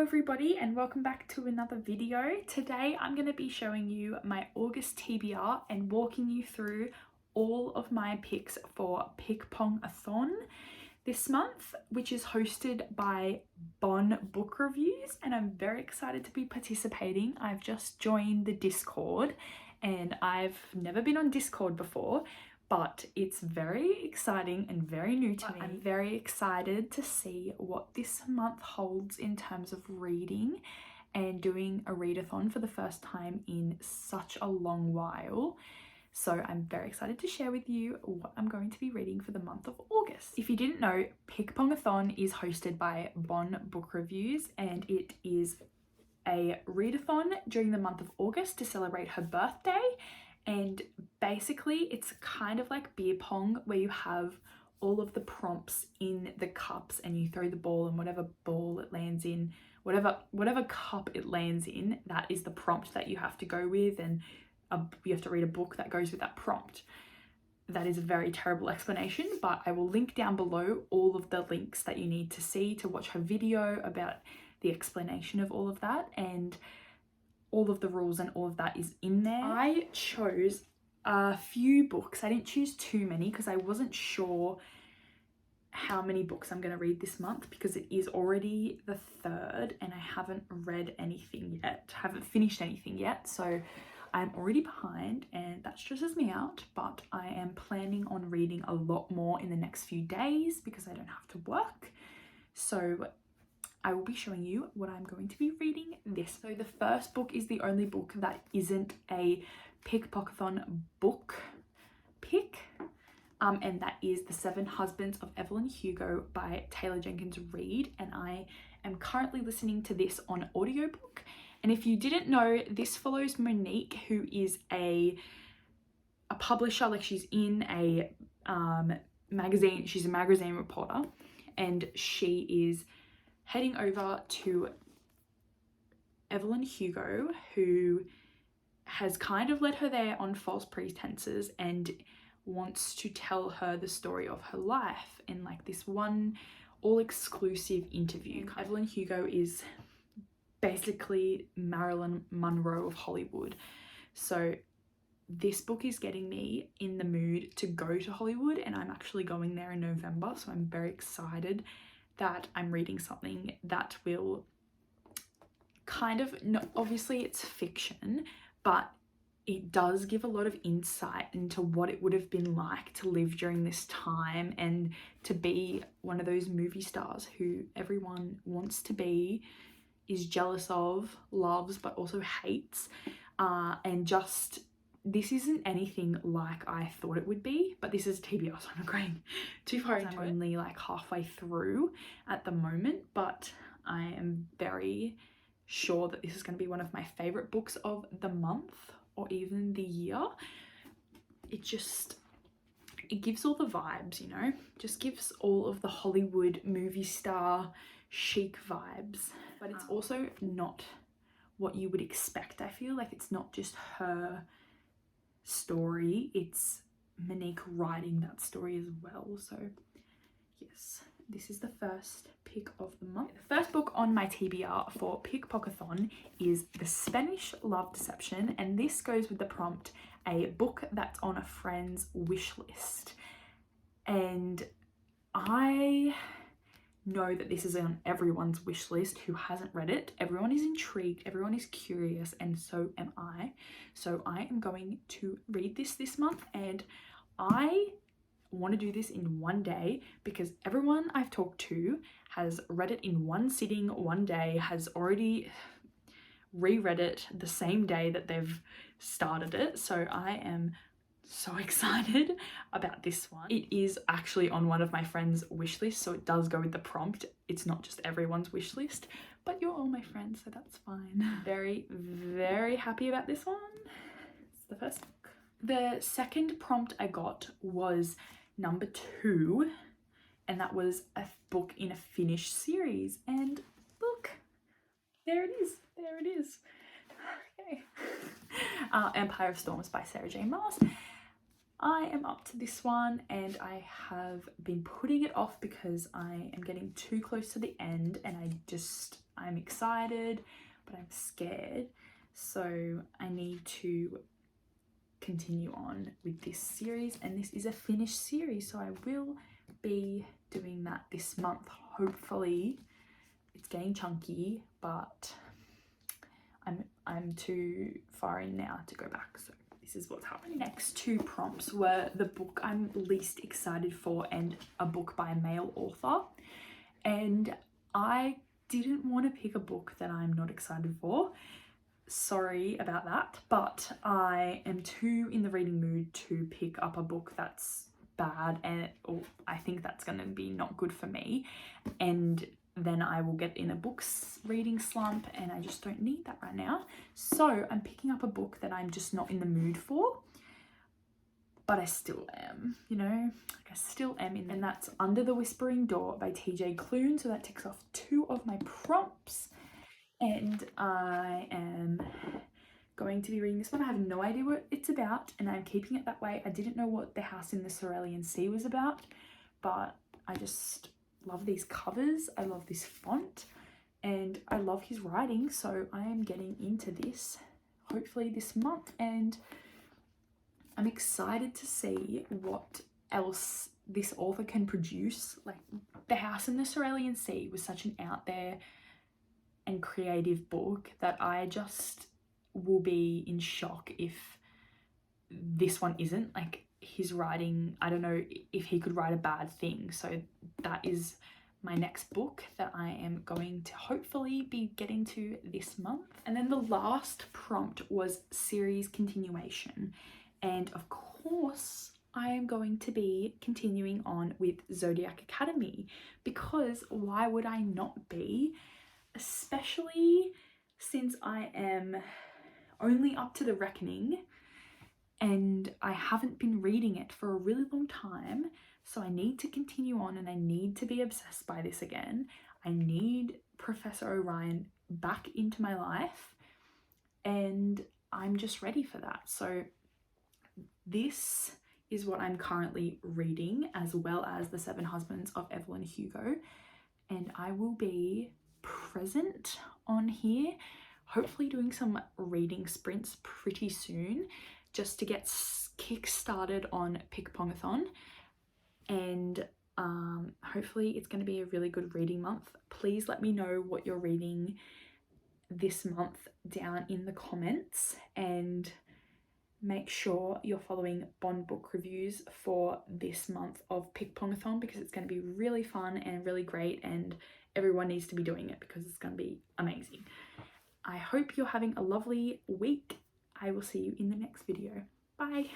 everybody and welcome back to another video. Today I'm going to be showing you my August TBR and walking you through all of my picks for Pick-Pong-A-Thon this month, which is hosted by Bon Book Reviews, and I'm very excited to be participating. I've just joined the Discord and I've never been on Discord before, but it's very exciting and very new to me. I'm very excited to see what this month holds in terms of reading and doing a readathon for the first time in such a long while. So I'm very excited to share with you what I'm going to be reading for the month of August. If you didn't know, Pick-Pong-A-Thon is hosted by Bon Book Reviews, and it is a readathon during the month of August to celebrate her birthday. And basically it's kind of like beer pong, where you have all of the prompts in the cups and you throw the ball, and whatever ball it lands in, whatever cup it lands in, that is the prompt that you have to go with, and you have to read a book that goes with that prompt. That is a very terrible explanation, but I will link down below all of the links that you need to see to watch her video about the explanation of all of that, and all of the rules and all of that is in there. I chose a few books. I didn't choose too many because I wasn't sure how many books I'm going to read this month, because it is already the 3rd and I haven't read anything yet, haven't finished anything yet, so I'm already behind and that stresses me out. But I am planning on reading a lot more in the next few days because I don't have to work. So I will be showing you what I'm going to be reading this. So the first book is the only book that isn't a Pick-Pong-A-Thon book pick, and that is The 7 Husbands of Evelyn Hugo by Taylor Jenkins Reid, and I am currently listening to this on audiobook. And if you didn't know, this follows Monique, who is a publisher. Like, she's in a magazine, she's a magazine reporter, and she is heading over to Evelyn Hugo, who has kind of led her there on false pretenses and wants to tell her the story of her life in like this one all-exclusive interview. Evelyn Hugo is basically Marilyn Monroe of Hollywood. So this book is getting me in the mood to go to Hollywood, and I'm actually going there in November, so I'm very excited that I'm reading something that will kind of, no, obviously it's fiction, but it does give a lot of insight into what it would have been like to live during this time and to be one of those movie stars who everyone wants to be, is jealous of, loves, but also hates. And just, this isn't anything like I thought it would be, but this is TBR, so I'm not going too far into it. I'm only like halfway through at the moment, but I am very sure that this is going to be one of my favorite books of the month or even the year. It gives all the vibes, you know, just gives all of the Hollywood movie star chic vibes, but it's also not what you would expect. I feel like it's not just her story, it's Monique writing that story as well. So yes, this is the first pick of the month. The first book on my TBR for Pick-Pong-A-Thon is The Spanish Love Deception, and this goes with the prompt, a book that's on a friend's wish list. And I know that this is on everyone's wish list who hasn't read it. Everyone is intrigued, everyone is curious, and so am I. So I am going to read this month, and I want to do this in one day because everyone I've talked to has read it in one sitting, one day, has already reread it the same day that they've started it. So I am so excited about this one. It is actually on one of my friends' wish lists, so it does go with the prompt. It's not just everyone's wish list, but you're all my friends, so that's fine. Very, very happy about this one. It's the first book. The second prompt I got was number 2, and that was a book in a finished series, and look, there it is, okay. Empire of Storms by Sarah J. Maas. I am up to this one and I have been putting it off because I am getting too close to the end and I'm excited but I'm scared, so I need to continue on with this series, and this is a finished series, so I will be doing that this month. Hopefully it's getting chunky, but I'm too far in now to go back, so this is what's happening. Next two prompts were the book I'm least excited for and a book by a male author, and I didn't want to pick a book that I'm not excited for. Sorry about that, but I am too in the reading mood to pick up a book that's bad, and or I think that's going to be not good for me, and then I will get in a reading slump, and I just don't need that right now. So I'm picking up a book that I'm just not in the mood for, but I still am, you know, like I still am in, and that's Under the Whispering Door by TJ Klune. So that ticks off two of my prompts, and I am going to be reading this one. I have no idea what it's about, and I'm keeping it that way. I didn't know what The House in the Cerulean Sea was about, but I just love these covers. I love this font, and I love his writing, so I am getting into this hopefully this month, and I'm excited to see what else this author can produce. Like, The House in the Cerulean Sea was such an out there and creative book that I just will be in shock if this one isn't. Like, his writing, I don't know if he could write a bad thing, so that is my next book that I am going to hopefully be getting to this month. And then the last prompt was series continuation, and of course I am going to be continuing on with Zodiac Academy, because why would I not be, especially since I am only up to The Reckoning and I haven't been reading it for a really long time. So I need to continue on, and I need to be obsessed by this again. I need Professor Orion back into my life, and I'm just ready for that. So this is what I'm currently reading, as well as The Seven Husbands of Evelyn Hugo, and I will be present on here, hopefully doing some reading sprints pretty soon, just to get kick-started on Pick-Pong-A-Thon, and hopefully it's going to be a really good reading month. Please let me know what you're reading this month down in the comments, and make sure you're following Bond Book Reviews for this month of Pick-Pong-A-Thon, because it's going to be really fun and really great, and everyone needs to be doing it because it's going to be amazing. I hope you're having a lovely week. I will see you in the next video. Bye.